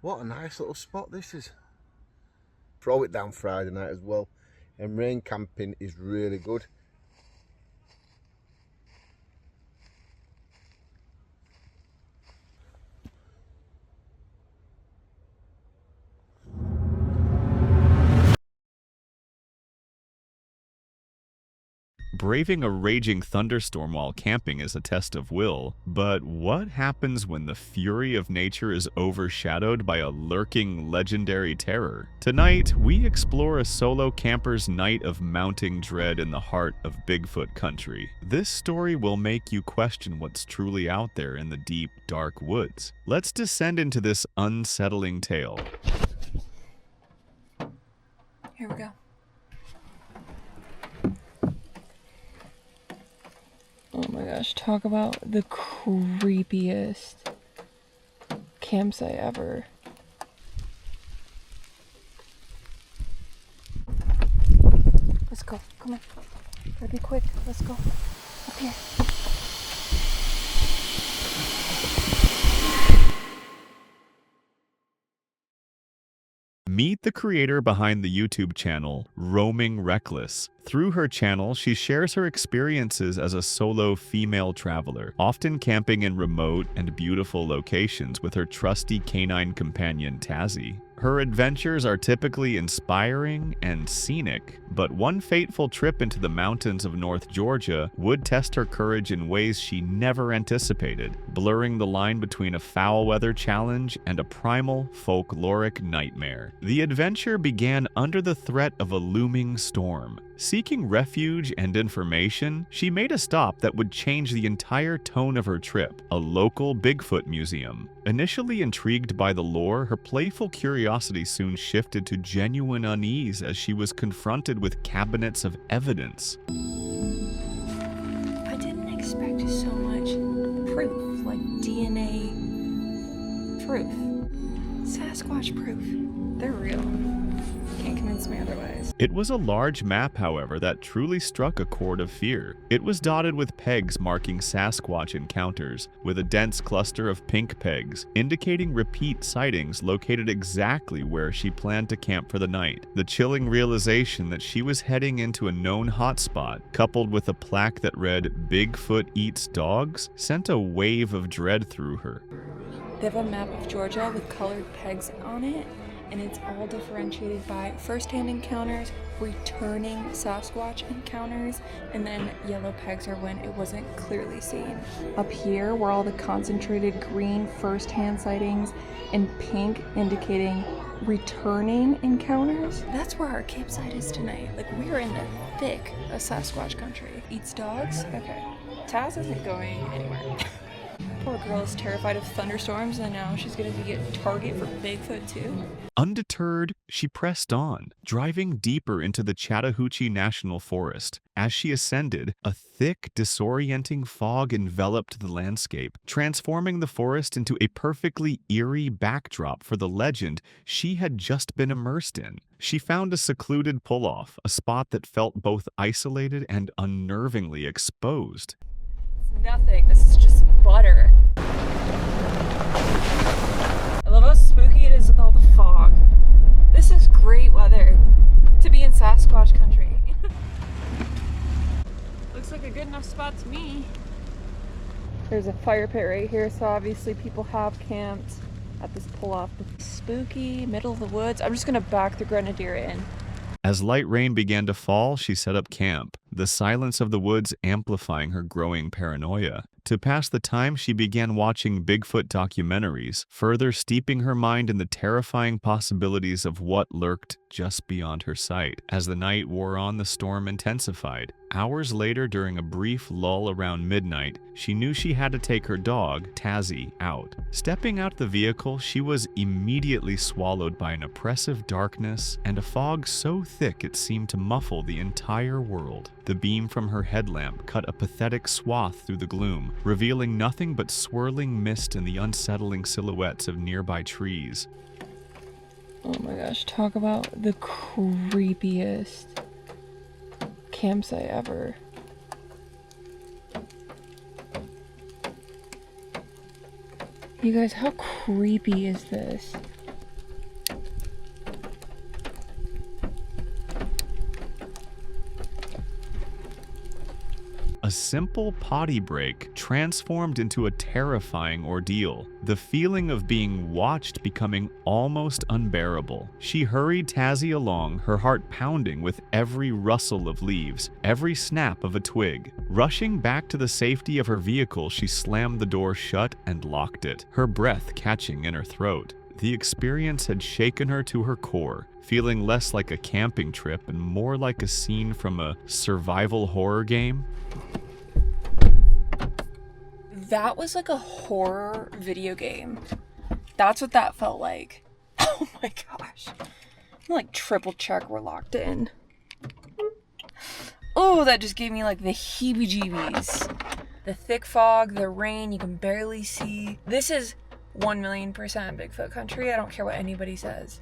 What a nice little spot this is. Throw it down Friday night as well. And rain camping is really good. Braving a raging thunderstorm while camping is a test of will, but what happens when the fury of nature is overshadowed by a lurking legendary terror? Tonight, we explore a solo camper's night of mounting dread in the heart of Bigfoot country. This story will make you question what's truly out there in the deep, dark woods. Let's descend into this unsettling tale. Here we go. Oh my gosh, talk about the creepiest campsite ever. Let's go, come on. Gotta be quick, let's go. Up here. Meet the creator behind the YouTube channel, Roaming Reckless. Through her channel, she shares her experiences as a solo female traveler, often camping in remote and beautiful locations with her trusty canine companion Tazzy. Her adventures are typically inspiring and scenic, but one fateful trip into the mountains of North Georgia would test her courage in ways she never anticipated, blurring the line between a foul-weather challenge and a primal, folkloric nightmare. The adventure began under the threat of a looming storm. Seeking refuge and information, she made a stop that would change the entire tone of her trip, a local Bigfoot museum. Initially intrigued by the lore, her playful curiosity soon shifted to genuine unease as she was confronted with cabinets of evidence. I didn't expect so much proof, like DNA proof. Sasquatch proof. They're real. Can't convince me otherwise. It was a large map, however, that truly struck a chord of fear. It was dotted with pegs marking Sasquatch encounters, with a dense cluster of pink pegs, indicating repeat sightings located exactly where she planned to camp for the night. The chilling realization that she was heading into a known hotspot, coupled with a plaque that read, "Bigfoot eats dogs," sent a wave of dread through her. They have a map of Georgia with colored pegs on it, and it's all differentiated by first-hand encounters, returning Sasquatch encounters, and then yellow pegs are when it wasn't clearly seen. Up here were all the concentrated green first-hand sightings, and pink indicating returning encounters. That's where our campsite is tonight. Like, we're in the thick of Sasquatch country. Eats dogs? Okay. Taz isn't going anywhere. Poor girl is terrified of thunderstorms, and now she's gonna be a target for Bigfoot too. Undeterred, she pressed on, driving deeper into the Chattahoochee National Forest. As she ascended, a thick, disorienting fog enveloped the landscape, transforming the forest into a perfectly eerie backdrop for the legend she had just been immersed in. She found a secluded pull-off, a spot that felt both isolated and unnervingly exposed. It's nothing. This is just butter. I love how spooky it is with all the fog. This is great weather to be in Sasquatch country. Looks like a good enough spot to me. There's a fire pit right here, so obviously people have camped at this pull-off. Spooky, middle of the woods. I'm just gonna back the Grenadier in. As light rain began to fall, she set up camp, the silence of the woods amplifying her growing paranoia. To pass the time, she began watching Bigfoot documentaries, further steeping her mind in the terrifying possibilities of what lurked just beyond her sight. As the night wore on, the storm intensified. Hours later, during a brief lull around midnight, she knew she had to take her dog, Tazzy, out. Stepping out the vehicle, she was immediately swallowed by an oppressive darkness and a fog so thick it seemed to muffle the entire world. The beam from her headlamp cut a pathetic swath through the gloom, revealing nothing but swirling mist and the unsettling silhouettes of nearby trees. Oh my gosh, talk about the creepiest campsite ever. You guys, how creepy is this? simple potty break transformed into a terrifying ordeal, the feeling of being watched becoming almost unbearable. She hurried Tazzy along, her heart pounding with every rustle of leaves, every snap of a twig. Rushing back to the safety of her vehicle, she slammed the door shut and locked it, her breath catching in her throat. The experience had shaken her to her core, feeling less like a camping trip and more like a scene from a survival horror game. That was like a horror video game. That's what that felt like. Oh my gosh. I'm like triple check we're locked in. Oh, that just gave me like the heebie-jeebies. The thick fog, the rain, you can barely see. This is 1,000,000% Bigfoot country. I don't care what anybody says.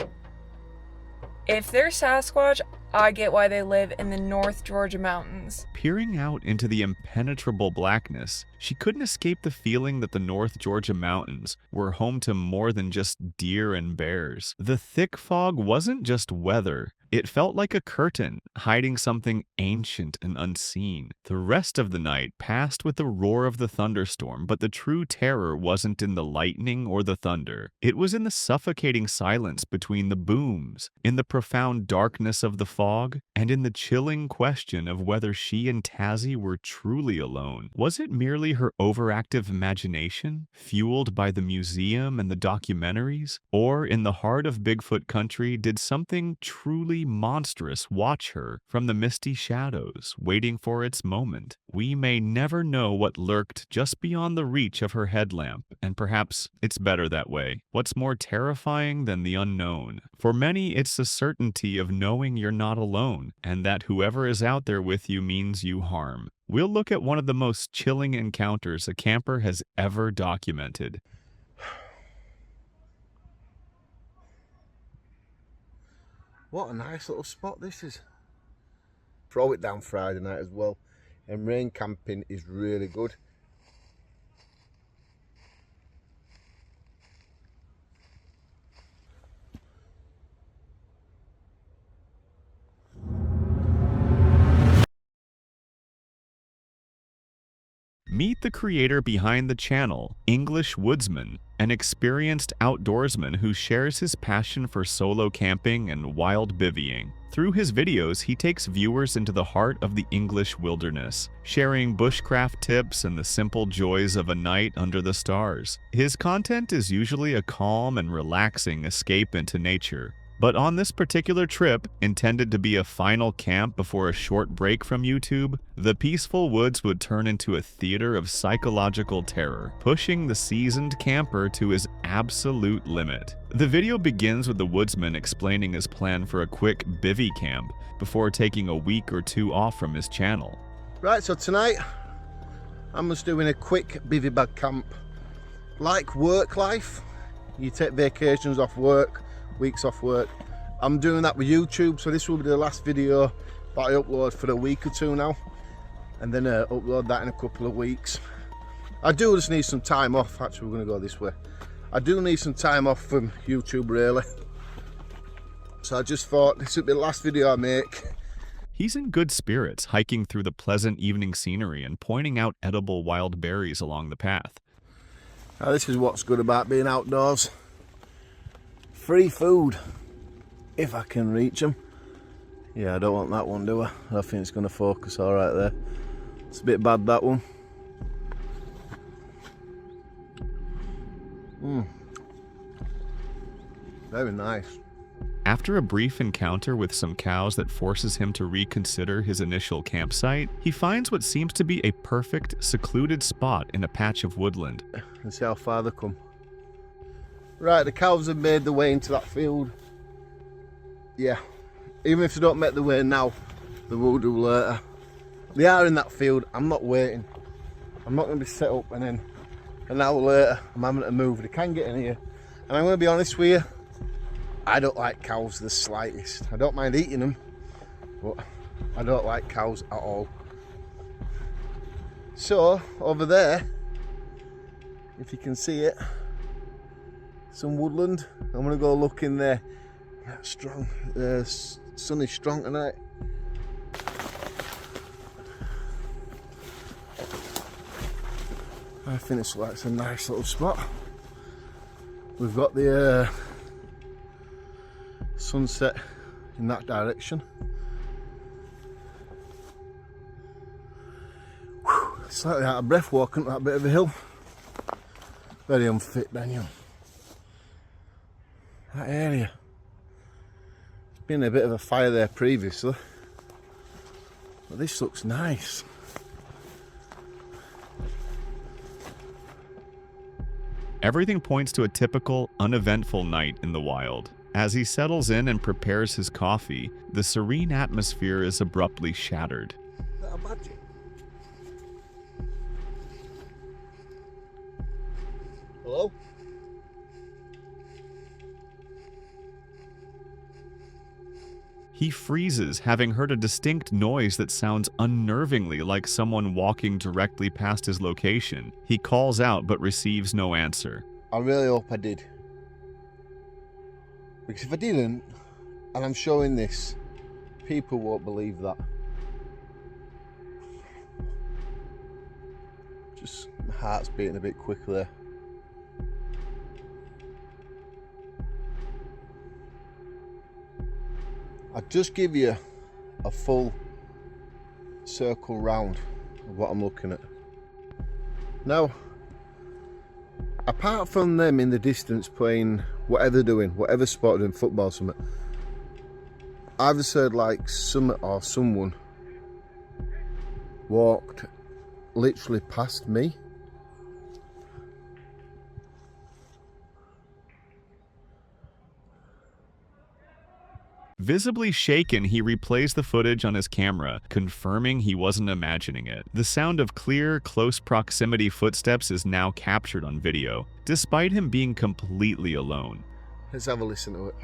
If they're Sasquatch, I get why they live in the North Georgia mountains. Peering out into the impenetrable blackness, she couldn't escape the feeling that the North Georgia mountains were home to more than just deer and bears. The thick fog wasn't just weather. It felt like a curtain, hiding something ancient and unseen. The rest of the night passed with the roar of the thunderstorm, but the true terror wasn't in the lightning or the thunder. It was in the suffocating silence between the booms, in the profound darkness of the fog, and in the chilling question of whether she and Tazzy were truly alone. Was it merely her overactive imagination, fueled by the museum and the documentaries? Or, in the heart of Bigfoot country, did something truly monstrous watch her from the misty shadows, waiting for its moment? We may never know what lurked just beyond the reach of her headlamp, and perhaps it's better that way. What's more terrifying than the unknown? For many, it's the certainty of knowing you're not alone, and that whoever is out there with you means you harm. We'll look at one of the most chilling encounters a camper has ever documented. What a nice little spot this is. Throw it down Friday night as well. And rain camping is really good. Meet the creator behind the channel, English Woodsman, an experienced outdoorsman who shares his passion for solo camping and wild bivvying. Through his videos, he takes viewers into the heart of the English wilderness, sharing bushcraft tips and the simple joys of a night under the stars. His content is usually a calm and relaxing escape into nature. But on this particular trip, intended to be a final camp before a short break from YouTube, the peaceful woods would turn into a theater of psychological terror, pushing the seasoned camper to his absolute limit. The video begins with the woodsman explaining his plan for a quick bivvy camp before taking a week or two off from his channel. Right, so tonight I'm just doing a quick bivvy bag camp. Like work life, you take vacations off work, weeks off work. I'm doing that with YouTube, so this will be the last video that I upload for a week or two now, and then upload that in a couple of weeks. I do just need some time off. Actually, we're going to go this way. I do need some time off from YouTube really, so I just thought this would be the last video I make. He's in good spirits, hiking through the pleasant evening scenery and pointing out edible wild berries along the path. Now, this is what's good about being outdoors. Free food, if I can reach them. Yeah, I don't want that one, do I? I think it's going to focus all right there. It's a bit bad, that one. Very nice. After a brief encounter with some cows that forces him to reconsider his initial campsite, he finds what seems to be a perfect, secluded spot in a patch of woodland. Let's see how far they come. Right, the cows have made their way into that field. Yeah, even if they don't make their way now, they will do later. They are in that field. I'm not waiting. I'm not going to be set up and then an hour later I'm having to move. They can get in here. And I'm going to be honest with you, I don't like cows the slightest. I don't mind eating them, but I don't like cows at all. So, over there, if you can see it, some woodland. I'm gonna go look in there. That's strong. Sun is strong tonight. I think it's like a nice little spot. We've got the sunset in that direction. Whew, slightly out of breath walking up that bit of a hill. Very unfit, Daniel. That area. There's been a bit of a fire there previously. But this looks nice. Everything points to a typical, uneventful night in the wild. As he settles in and prepares his coffee, the serene atmosphere is abruptly shattered. Is that a badger? Hello? He freezes, having heard a distinct noise that sounds unnervingly like someone walking directly past his location. He calls out but receives no answer. I really hope I did. Because if I didn't, and I'm showing this, people won't believe that. Just my heart's beating a bit quickly. I'll just give you a full circle round of what I'm looking at. Now, apart from them in the distance playing whatever they're doing, whatever sport they're doing, football or something, I've just heard like someone walked literally past me. Visibly shaken, he replays the footage on his camera, confirming he wasn't imagining it. The sound of clear, close proximity footsteps is now captured on video, despite him being completely alone. Let's have a listen to it.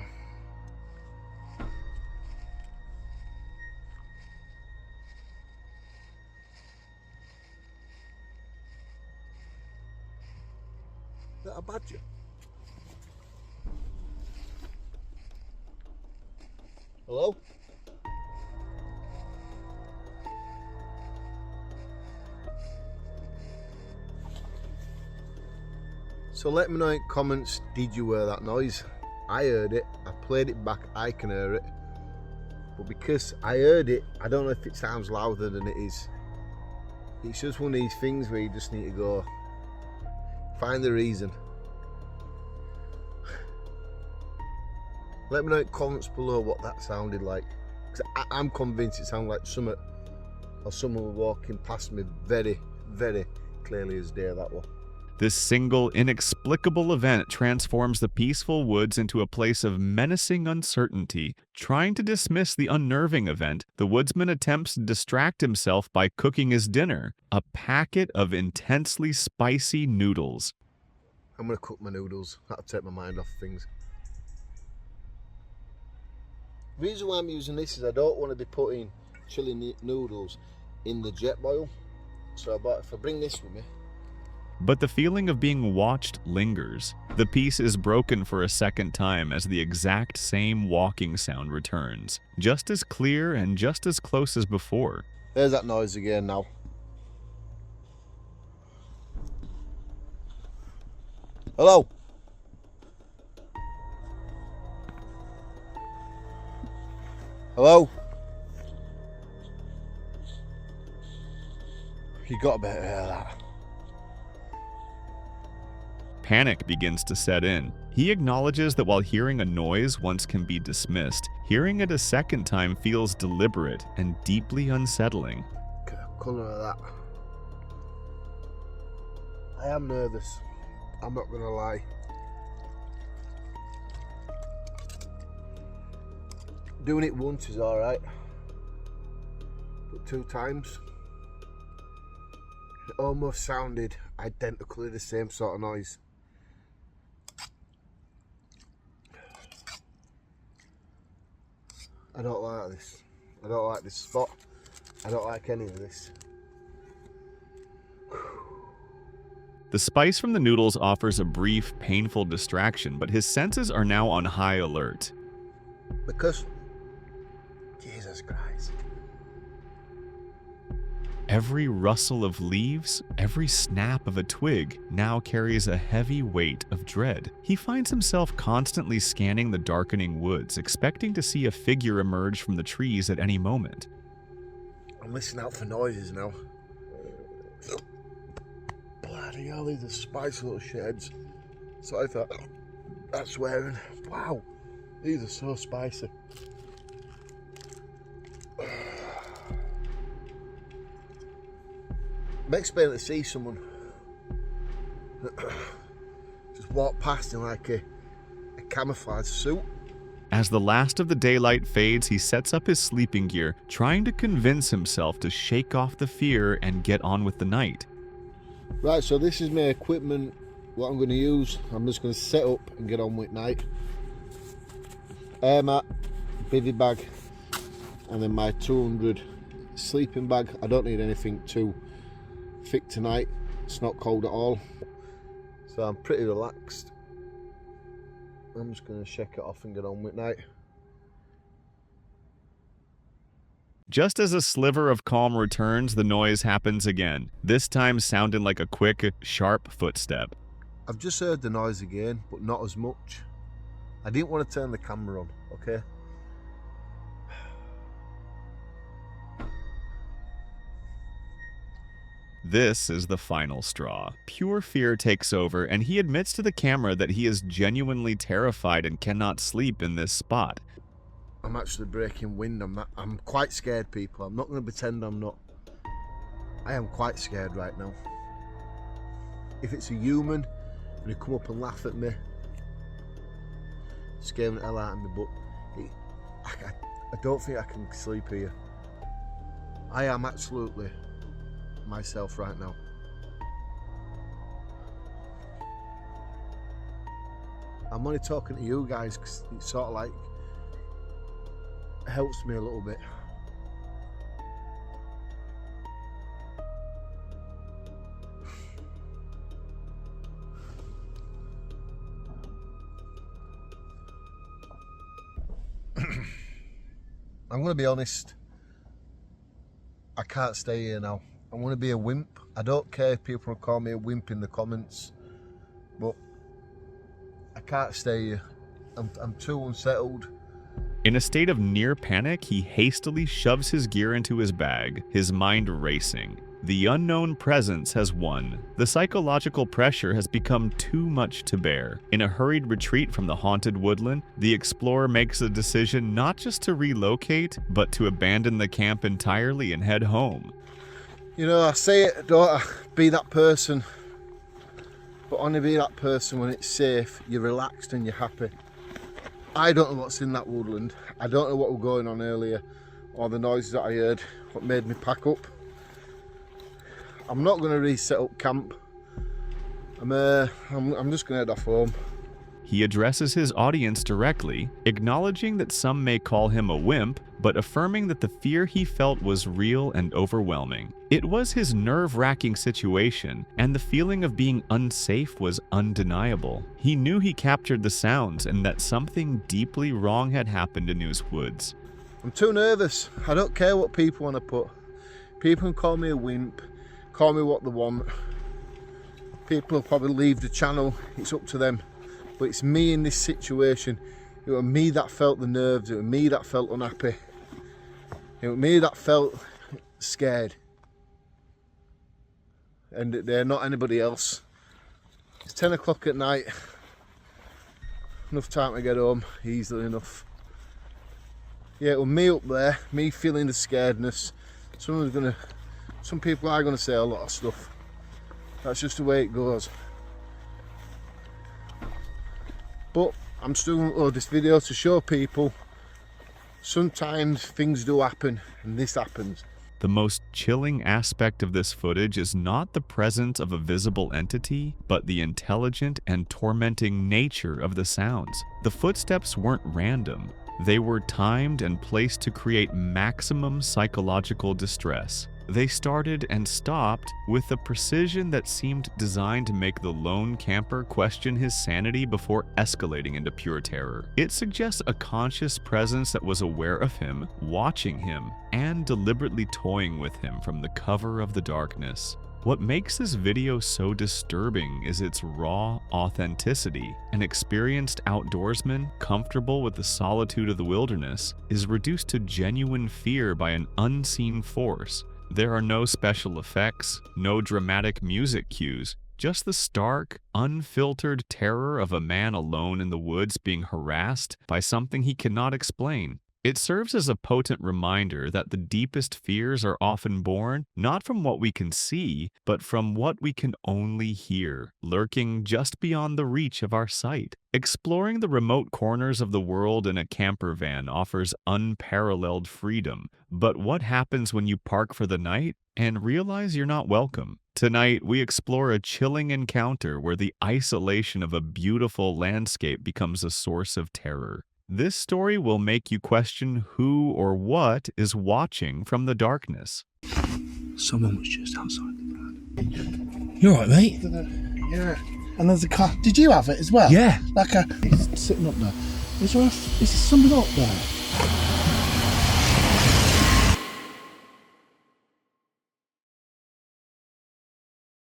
Is that a badger? Hello? So let me know in comments, did you hear that noise? I heard it, I played it back, I can hear it. But because I heard it, I don't know if it sounds louder than it is. It's just one of these things where you just need to go, find the reason. Let me know in comments below what that sounded like. Because I'm convinced it sounded like someone walking past me very, very clearly as day, that one. This single, inexplicable event transforms the peaceful woods into a place of menacing uncertainty. Trying to dismiss the unnerving event, the woodsman attempts to distract himself by cooking his dinner, a packet of intensely spicy noodles. I'm going to cook my noodles. That'll take my mind off things. The reason why I'm using this is I don't want to be putting chili noodles in the jet boil. So if I bring this with me. But the feeling of being watched lingers. The piece is broken for a second time as the exact same walking sound returns, just as clear and just as close as before. There's that noise again now. Hello? Hello? You got to better hear that. Panic begins to set in. He acknowledges that while hearing a noise once can be dismissed, hearing it a second time feels deliberate and deeply unsettling. Look at the colour of that. I am nervous. I'm not going to lie. Doing it once is alright. But 2 times, it almost sounded identically the same sort of noise. I don't like this. I don't like this spot. I don't like any of this. The spice from the noodles offers a brief, painful distraction, but his senses are now on high alert. Because, Jesus Christ. Every rustle of leaves, every snap of a twig now carries a heavy weight of dread. He finds himself constantly scanning the darkening woods, expecting to see a figure emerge from the trees at any moment. I'm listening out for noises now. Bloody hell, these are spicy little sheds. Sorry for that swearing. Wow, these are so spicy. I'm expecting to see someone just walk past in like a camouflage suit. As the last of the daylight fades, he sets up his sleeping gear, trying to convince himself to shake off the fear and get on with the night. Right, so this is my equipment, what I'm going to use. I'm just going to set up and get on with night. Air mat, bivy bag, and then my 200 sleeping bag. I don't need anything too thick tonight. It's not cold at all. So I'm pretty relaxed. I'm just going to shake it off and get on with night. Just as a sliver of calm returns, the noise happens again, this time sounding like a quick, sharp footstep. I've just heard the noise again, but not as much. I didn't want to turn the camera on, okay? This is the final straw. Pure fear takes over, and he admits to the camera that he is genuinely terrified and cannot sleep in this spot. I'm actually breaking wind. I'm quite scared, people. I'm not going to pretend I'm not. I am quite scared right now. If it's a human and they come up and laugh at me, scaring the hell out of me, but I don't think I can sleep here. I am absolutely myself right now. I'm only talking to you guys because it sort of like helps me a little bit. I'm going to be honest, I can't stay here now. I'm going to be a wimp. I don't care if people call me a wimp in the comments, but I can't stay here. I'm too unsettled. In a state of near panic, he hastily shoves his gear into his bag, his mind racing. The unknown presence has won. The psychological pressure has become too much to bear. In a hurried retreat from the haunted woodland, the explorer makes a decision not just to relocate, but to abandon the camp entirely and head home. You know, I say it, don't I? Be that person. But only be that person when it's safe, you're relaxed and you're happy. I don't know what's in that woodland. I don't know what was going on earlier, or the noises that I heard, what made me pack up. I'm not going to reset up camp. I'm just going to head off home. He addresses his audience directly, acknowledging that some may call him a wimp, but affirming that the fear he felt was real and overwhelming. It was his nerve-wracking situation, and the feeling of being unsafe was undeniable. He knew he captured the sounds and that something deeply wrong had happened in his woods. I'm too nervous. I don't care what people want to put. People can call me a wimp, call me what they want. People will probably leave the channel, it's up to them. But it's me in this situation. It was me that felt the nerves, it was me that felt unhappy. It was me that felt scared. And they're not anybody else. It's 10 o'clock at night. Enough time to get home, easily enough. Yeah, it was me up there, me feeling the scaredness. Some people are gonna say a lot of stuff. That's just the way it goes. But I'm still going to upload this video to show people sometimes things do happen, and this happens. The most chilling aspect of this footage is not the presence of a visible entity, but the intelligent and tormenting nature of the sounds. The footsteps weren't random. They were timed and placed to create maximum psychological distress. They started and stopped with a precision that seemed designed to make the lone camper question his sanity before escalating into pure terror. It suggests a conscious presence that was aware of him, watching him, and deliberately toying with him from the cover of the darkness. What makes this video so disturbing is its raw authenticity. An experienced outdoorsman, comfortable with the solitude of the wilderness, is reduced to genuine fear by an unseen force. There are no special effects, no dramatic music cues, just the stark, unfiltered terror of a man alone in the woods being harassed by something he cannot explain. It serves as a potent reminder that the deepest fears are often born not from what we can see, but from what we can only hear, lurking just beyond the reach of our sight. Exploring the remote corners of the world in a camper van offers unparalleled freedom, but what happens when you park for the night and realize you're not welcome? Tonight, we explore a chilling encounter where the isolation of a beautiful landscape becomes a source of terror. This story will make you question who or what is watching from the darkness. Someone was just outside the van. You alright, mate? Yeah. And there's a car. Did you have it as well? Yeah. Like it's sitting up there. Is there something up there?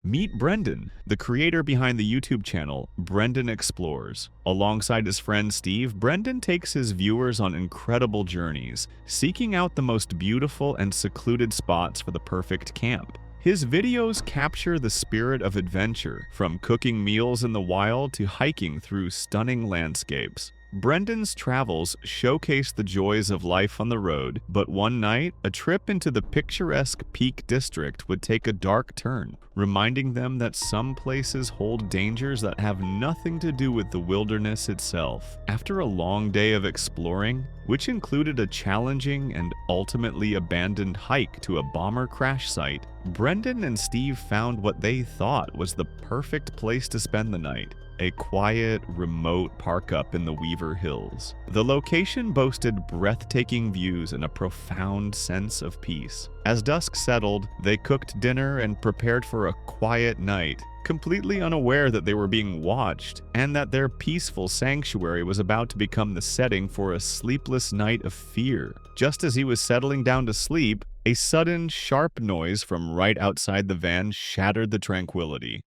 Meet Brendan, the creator behind the YouTube channel Brendan Explores. Alongside his friend Steve, Brendan takes his viewers on incredible journeys, seeking out the most beautiful and secluded spots for the perfect camp. His videos capture the spirit of adventure, from cooking meals in the wild to hiking through stunning landscapes. Brendan's travels showcase the joys of life on the road, but one night, a trip into the picturesque Peak District would take a dark turn, reminding them that some places hold dangers that have nothing to do with the wilderness itself. After a long day of exploring, which included a challenging and ultimately abandoned hike to a bomber crash site, Brendan and Steve found what they thought was the perfect place to spend the night. A quiet, remote park-up in the Weaver Hills. The location boasted breathtaking views and a profound sense of peace. As dusk settled, they cooked dinner and prepared for a quiet night, completely unaware that they were being watched and that their peaceful sanctuary was about to become the setting for a sleepless night of fear. Just as he was settling down to sleep, a sudden, sharp noise from right outside the van shattered the tranquility.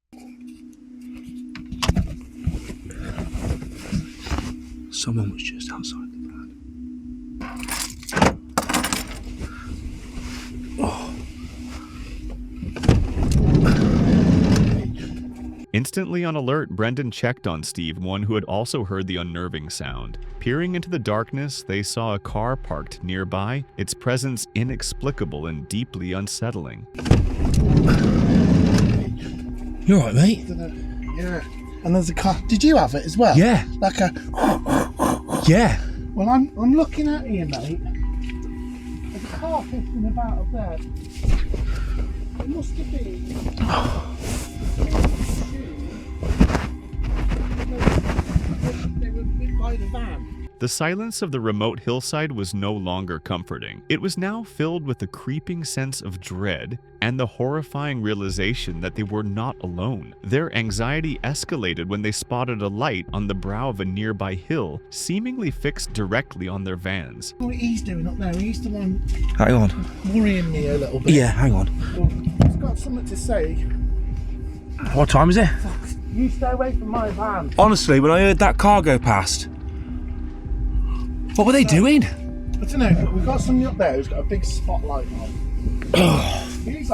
Someone was just outside the van. Oh. Instantly on alert, Brendan checked on Steve, one who had also heard the unnerving sound. Peering into the darkness, they saw a car parked nearby, its presence inexplicable and deeply unsettling. You alright, mate? Yeah. And there's a car. Did you have it as well? Yeah. Like a. Yeah. Well, I'm looking at you, mate. There's a car pissing about up there. It must have been. They were hit by the van. The silence of the remote hillside was no longer comforting. It was now filled with a creeping sense of dread and the horrifying realization that they were not alone. Their anxiety escalated when they spotted a light on the brow of a nearby hill, seemingly fixed directly on their vans. What he's doing up there, he's the one Hang on. worrying me a little bit. Yeah, hang on. Well, he's got something to say. What time is it? You stay away from my van. Honestly, when I heard that car go past, what were they doing? I don't know, but we've got somebody up there who's got a big spotlight on. he's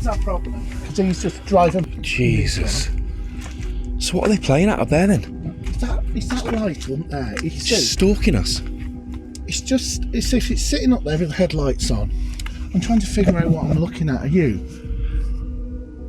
our problem. Because he's just driving. Jesus. So what are they playing at up there then? Is that light up there? Just stalking us. It's if it's sitting up there with the headlights on. I'm trying to figure out what I'm looking at. Are you?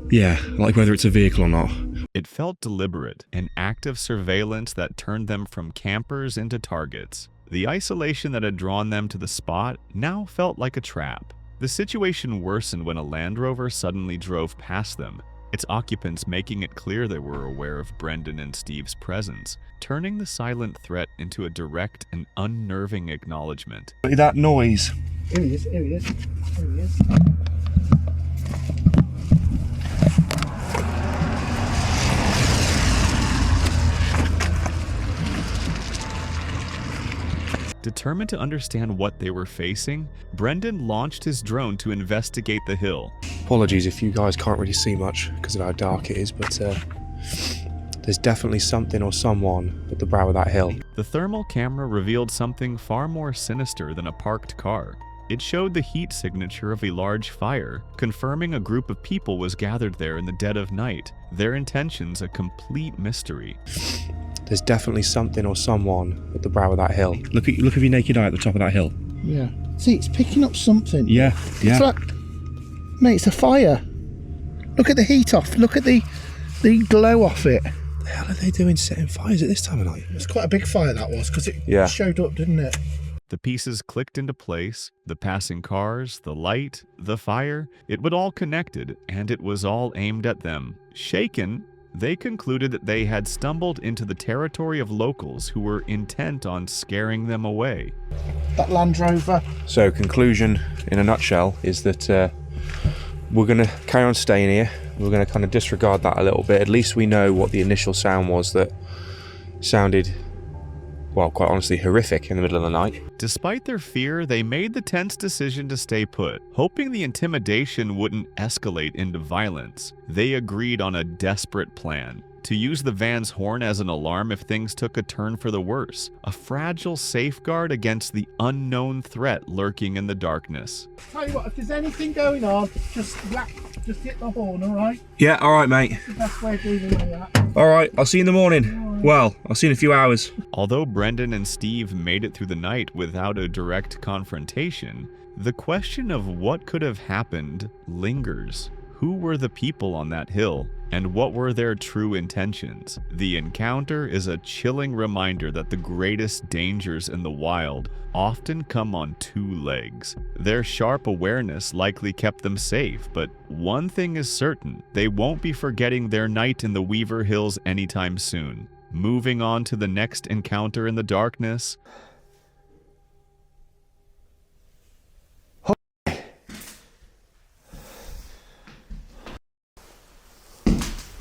Yeah, like whether it's a vehicle or not. It felt deliberate, an act of surveillance that turned them from campers into targets. The isolation that had drawn them to the spot now felt like a trap. The situation worsened when a Land Rover suddenly drove past them, its occupants making it clear they were aware of Brendan and Steve's presence, turning the silent threat into a direct and unnerving acknowledgement. That noise. Here he is. Determined to understand what they were facing, Brendan launched his drone to investigate the hill. Apologies if you guys can't really see much because of how dark it is, but there's definitely something or someone at the brow of that hill. The thermal camera revealed something far more sinister than a parked car. It showed the heat signature of a large fire, confirming a group of people was gathered there in the dead of night, their intentions a complete mystery. There's definitely something or someone at the brow of that hill. Look of your naked eye at the top of that hill. Yeah. See, it's picking up something. Yeah, yeah. It's like, mate, it's a fire. Look at the heat off. Look at the glow off it. What the hell are they doing setting fires at this time of night? It was quite a big fire, that was, because it showed up, didn't it? The pieces clicked into place, the passing cars, the light, the fire, it was all connected, and it was all aimed at them. Shaken, they concluded that they had stumbled into the territory of locals who were intent on scaring them away. That Land Rover. So, conclusion in a nutshell is that we're going to carry on staying here. We're going to kind of disregard that a little bit. At least we know what the initial sound was that sounded, well, quite honestly, horrific in the middle of the night. Despite their fear, they made the tense decision to stay put. Hoping the intimidation wouldn't escalate into violence, they agreed on a desperate plan. To use the van's horn as an alarm if things took a turn for the worse, a fragile safeguard against the unknown threat lurking in the darkness. Tell you what, if there's anything going on, just hit the horn, alright? Yeah, alright, mate. That's the best way of dealing with that. Alright, I'll see you in the morning. Well, I'll see you in a few hours. Although Brendan and Steve made it through the night without a direct confrontation, the question of what could have happened lingers. Who were the people on that hill, and what were their true intentions? The encounter is a chilling reminder that the greatest dangers in the wild often come on two legs. Their sharp awareness likely kept them safe, but one thing is certain, they won't be forgetting their night in the Weaver Hills anytime soon. Moving on to the next encounter in the darkness.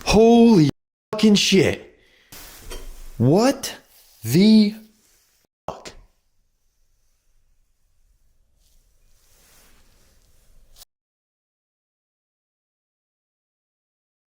Holy fucking shit. What the fuck?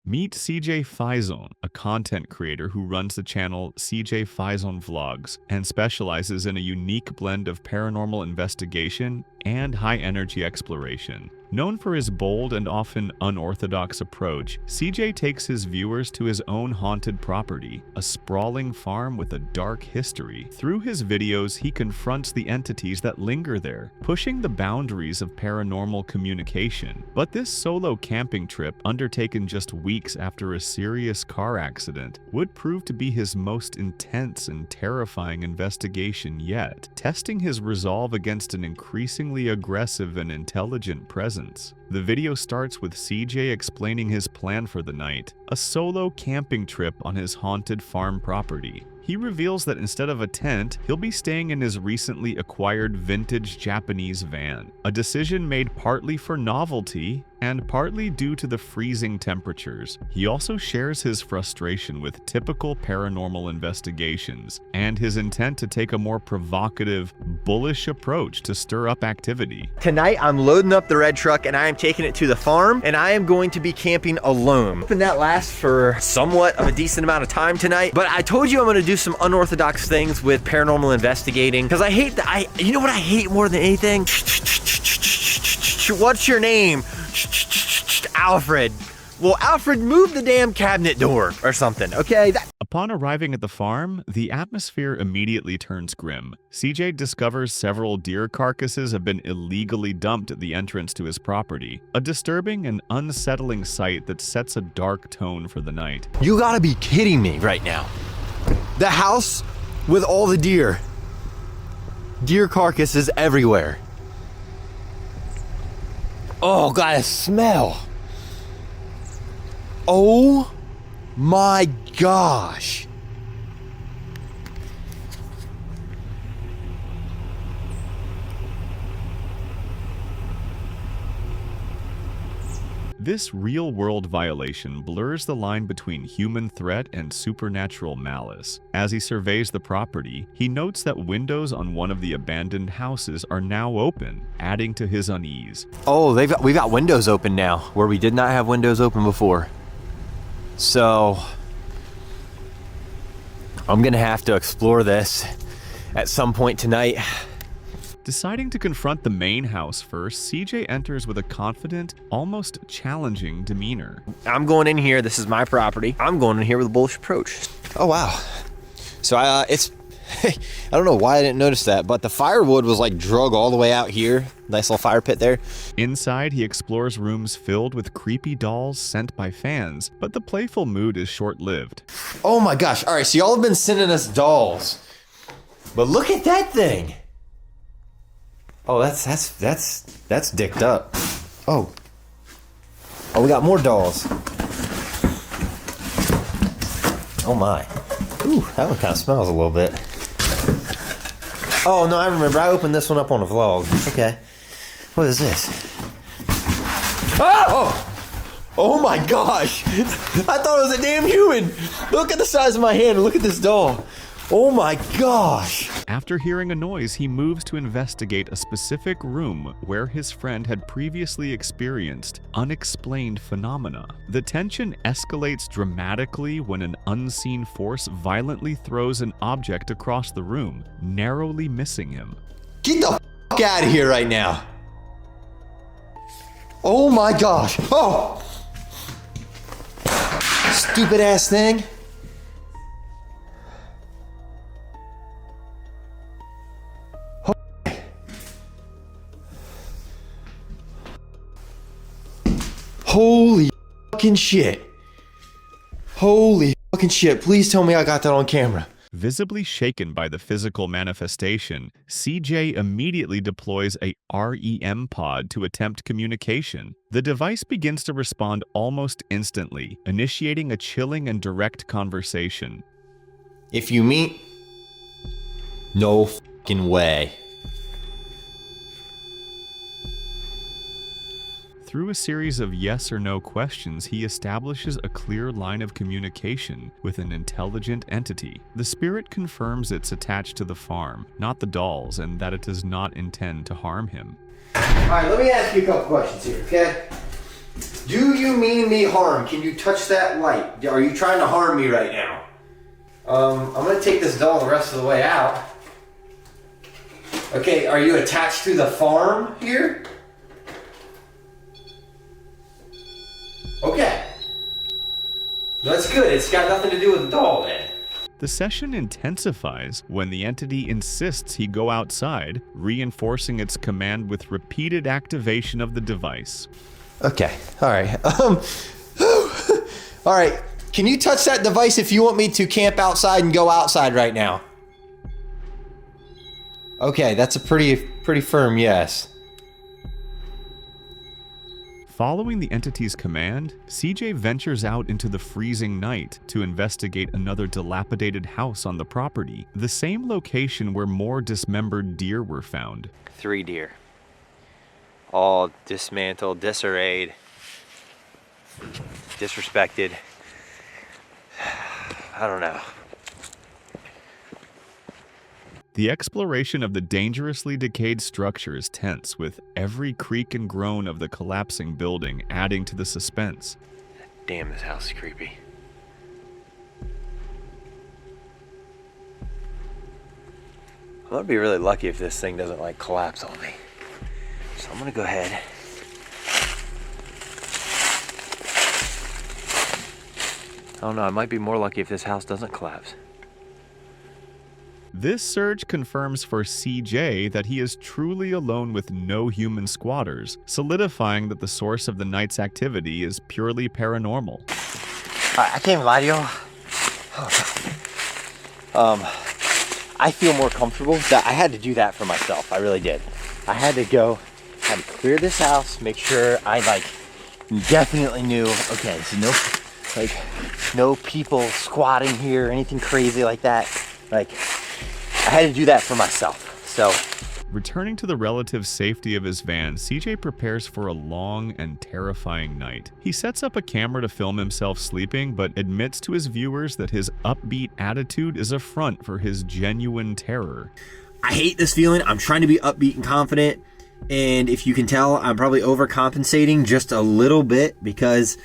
Meet CJ Faison, a content creator who runs the channel CJ Faison Vlogs and specializes in a unique blend of paranormal investigation and high-energy exploration. Known for his bold and often unorthodox approach, CJ takes his viewers to his own haunted property, a sprawling farm with a dark history. Through his videos, he confronts the entities that linger there, pushing the boundaries of paranormal communication. But this solo camping trip, undertaken just weeks after a serious car accident, would prove to be his most intense and terrifying investigation yet, testing his resolve against an increasingly aggressive and intelligent presence. The video starts with CJ explaining his plan for the night, a solo camping trip on his haunted farm property. He reveals that instead of a tent, he'll be staying in his recently acquired vintage Japanese van, a decision made partly for novelty and partly due to the freezing temperatures. He also shares his frustration with typical paranormal investigations and his intent to take a more provocative, bullish approach to stir up activity. Tonight I'm loading up the red truck and I am taking it to the farm and I am going to be camping alone. And that lasts for somewhat of a decent amount of time tonight, but I told you I'm going to do some unorthodox things with paranormal investigating because I hate you know what I hate more than anything? What's your name? Alfred. Well, Alfred, move the damn cabinet door or something, okay? Upon arriving at the farm, the atmosphere immediately turns grim. CJ discovers several deer carcasses have been illegally dumped at the entrance to his property, a disturbing and unsettling sight that sets a dark tone for the night. You gotta be kidding me right now. The house with all the deer. Deer carcasses everywhere. Oh, God, a smell. Oh my gosh. This real-world violation blurs the line between human threat and supernatural malice. As he surveys the property, he notes that windows on one of the abandoned houses are now open, adding to his unease. Oh, we got windows open now, where we did not have windows open before. So, I'm gonna have to explore this at some point tonight. Deciding to confront the main house first, CJ enters with a confident, almost challenging demeanor. I'm going in here, this is my property. I'm going in here with a bullish approach. Oh wow. So it's, I don't know why I didn't notice that, but the firewood was like drug all the way out here. Nice little fire pit there. Inside, he explores rooms filled with creepy dolls sent by fans, but the playful mood is short-lived. Oh my gosh, all right, so y'all have been sending us dolls, but look at that thing. Oh, that's dicked up. Oh, we got more dolls. Oh my. Ooh, that one kind of smells a little bit. Oh no, I remember. I opened this one up on a vlog. Okay. What is this? Oh! Oh my gosh! I thought it was a damn human! Look at the size of my hand and look at this doll. Oh my gosh! After hearing a noise, he moves to investigate a specific room where his friend had previously experienced unexplained phenomena. The tension escalates dramatically when an unseen force violently throws an object across the room, narrowly missing him. Get the f*** out of here right now! Oh my gosh! Oh! Stupid ass thing! Holy fucking shit. Holy fucking shit. Please tell me I got that on camera. Visibly shaken by the physical manifestation, CJ immediately deploys a REM pod to attempt communication. The device begins to respond almost instantly, initiating a chilling and direct conversation. If you meet... No fucking way. Through a series of yes or no questions, he establishes a clear line of communication with an intelligent entity. The spirit confirms it's attached to the farm, not the dolls, and that it does not intend to harm him. Alright, let me ask you a couple questions here, okay? Do you mean me harm? Can you touch that light? Are you trying to harm me right now? I'm gonna take this doll the rest of the way out. Okay, are you attached to the farm here? Okay. That's good. It's got nothing to do with the doll then. The session intensifies when the entity insists he go outside, reinforcing its command with repeated activation of the device. Okay. All right. All right. Can you touch that device if you want me to camp outside and go outside right now? Okay, that's a pretty firm yes. Following the entity's command, CJ ventures out into the freezing night to investigate another dilapidated house on the property, the same location where more dismembered deer were found. 3 deer. All dismantled, disarrayed, disrespected. I don't know. The exploration of the dangerously decayed structure is tense, with every creak and groan of the collapsing building adding to the suspense. Damn, this house is creepy. I'm gonna be really lucky if this thing doesn't like collapse on me. So I'm gonna go ahead. Oh no, I might be more lucky if this house doesn't collapse. This search confirms for CJ that he is truly alone with no human squatters, solidifying that the source of the night's activity is purely paranormal. I can't even lie to y'all. I feel more comfortable. I had to do that for myself. I really did. I had to go, had to clear this house, make sure I definitely knew, okay, so no people squatting here, anything crazy like that. I had to do that for myself. So Returning to the relative safety of his van, CJ prepares for a long and terrifying night. He sets up a camera to film himself sleeping, but admits to his viewers that his upbeat attitude is a front for his genuine terror. I hate this feeling. I'm trying to be upbeat and confident, and if you can tell, I'm probably overcompensating just a little bit because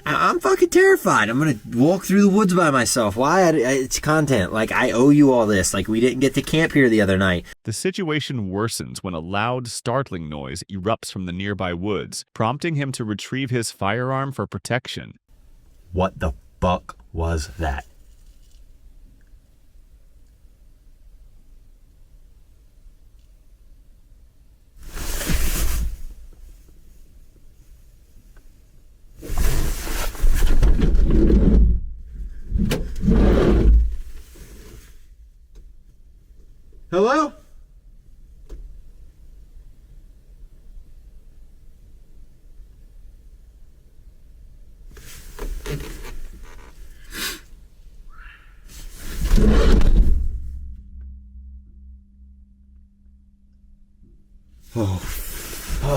I'm fucking terrified. I'm gonna walk through the woods by myself. Why? It's content. Like, I owe you all this. Like, we didn't get to camp here the other night. The situation worsens when a loud, startling noise erupts from the nearby woods, prompting him to retrieve his firearm for protection. What the fuck was that? Hello? Oh, fuck.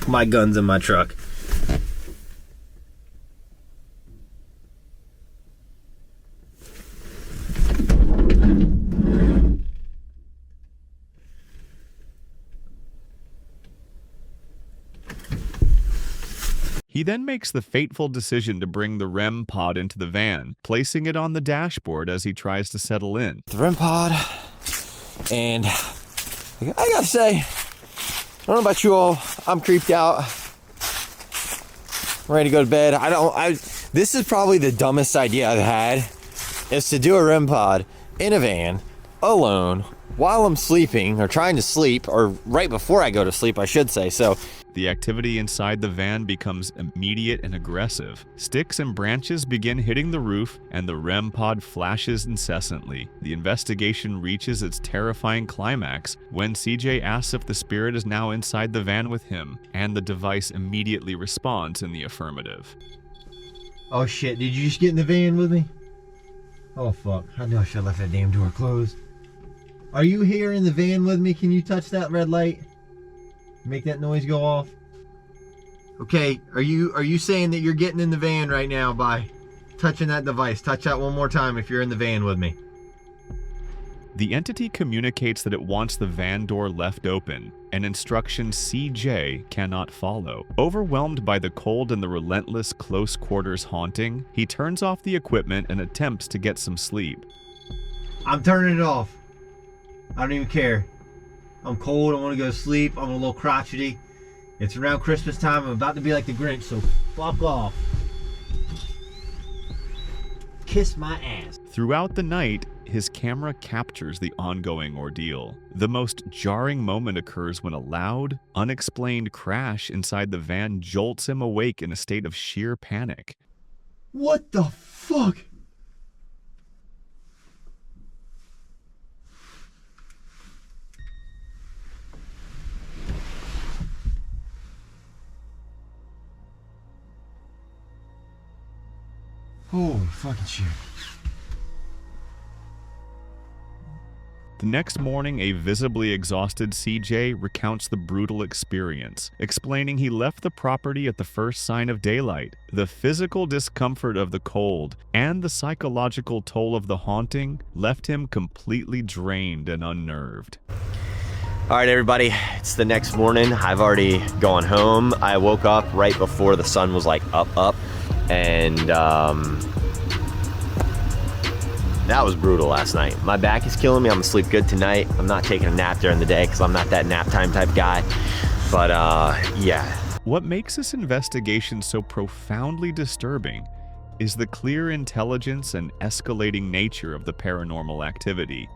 My gun's in my truck. He then makes the fateful decision to bring the REM pod into the van, placing it on the dashboard as he tries to settle in. The REM pod, and I gotta say, I don't know about you all, I'm creeped out. I'm ready to go to bed. This is probably the dumbest idea I've had, is to do a REM pod in a van, alone, while I'm sleeping, or trying to sleep, or right before I go to sleep, I should say. So The activity inside the van becomes immediate and aggressive. Sticks and branches begin hitting the roof, and the REM pod flashes incessantly. The investigation reaches its terrifying climax when CJ asks if the spirit is now inside the van with him, and the device immediately responds in the affirmative. Oh shit, did you just get in the van with me? Oh fuck, I know I should have left that damn door closed. Are you here in the van with me? Can you touch that red light? Make that noise go off. Okay, are you saying that you're getting in the van right now by touching that device? Touch that one more time if you're in the van with me. The entity communicates that it wants the van door left open, an instruction CJ cannot follow. Overwhelmed by the cold and the relentless close quarters haunting, he turns off the equipment and attempts to get some sleep. I'm turning it off. I don't even care. I'm cold, I want to go to sleep, I'm a little crotchety. It's around Christmas time, I'm about to be like the Grinch, so fuck off. Kiss my ass. Throughout the night, his camera captures the ongoing ordeal. The most jarring moment occurs when a loud, unexplained crash inside the van jolts him awake in a state of sheer panic. What the fuck? Holy fucking shit. The next morning, a visibly exhausted CJ recounts the brutal experience, explaining he left the property at the first sign of daylight. The physical discomfort of the cold and the psychological toll of the haunting left him completely drained and unnerved. All right, everybody, it's the next morning. I've already gone home. I woke up right before the sun was like up, and that was brutal last night. My back is killing me. I'm gonna sleep good tonight. I'm not taking a nap during the day because I'm not that nap time type guy. But yeah. What makes this investigation so profoundly disturbing is the clear intelligence and escalating nature of the paranormal activity.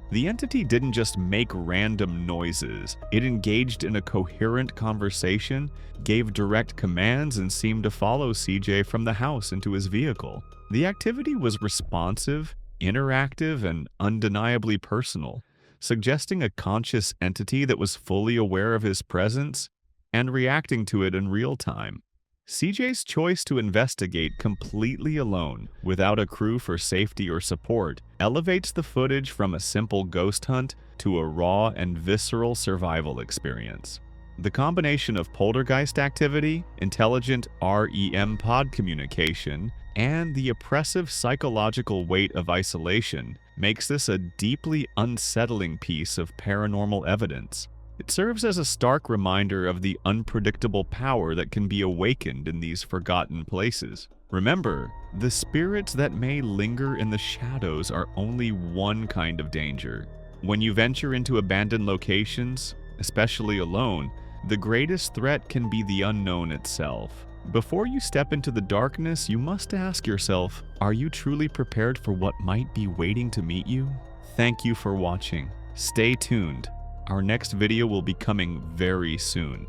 The entity didn't just make random noises. It engaged in a coherent conversation, gave direct commands, and seemed to follow CJ from the house into his vehicle. The activity was responsive, interactive, and undeniably personal, suggesting a conscious entity that was fully aware of his presence and reacting to it in real time. CJ's choice to investigate completely alone, without a crew for safety or support, elevates the footage from a simple ghost hunt to a raw and visceral survival experience. The combination of poltergeist activity, intelligent REM pod communication, and the oppressive psychological weight of isolation makes this a deeply unsettling piece of paranormal evidence. It serves as a stark reminder of the unpredictable power that can be awakened in these forgotten places. Remember, the spirits that may linger in the shadows are only one kind of danger. When you venture into abandoned locations, especially alone, the greatest threat can be the unknown itself. Before you step into the darkness, you must ask yourself, are you truly prepared for what might be waiting to meet you? Thank you for watching. Stay tuned. Our next video will be coming very soon.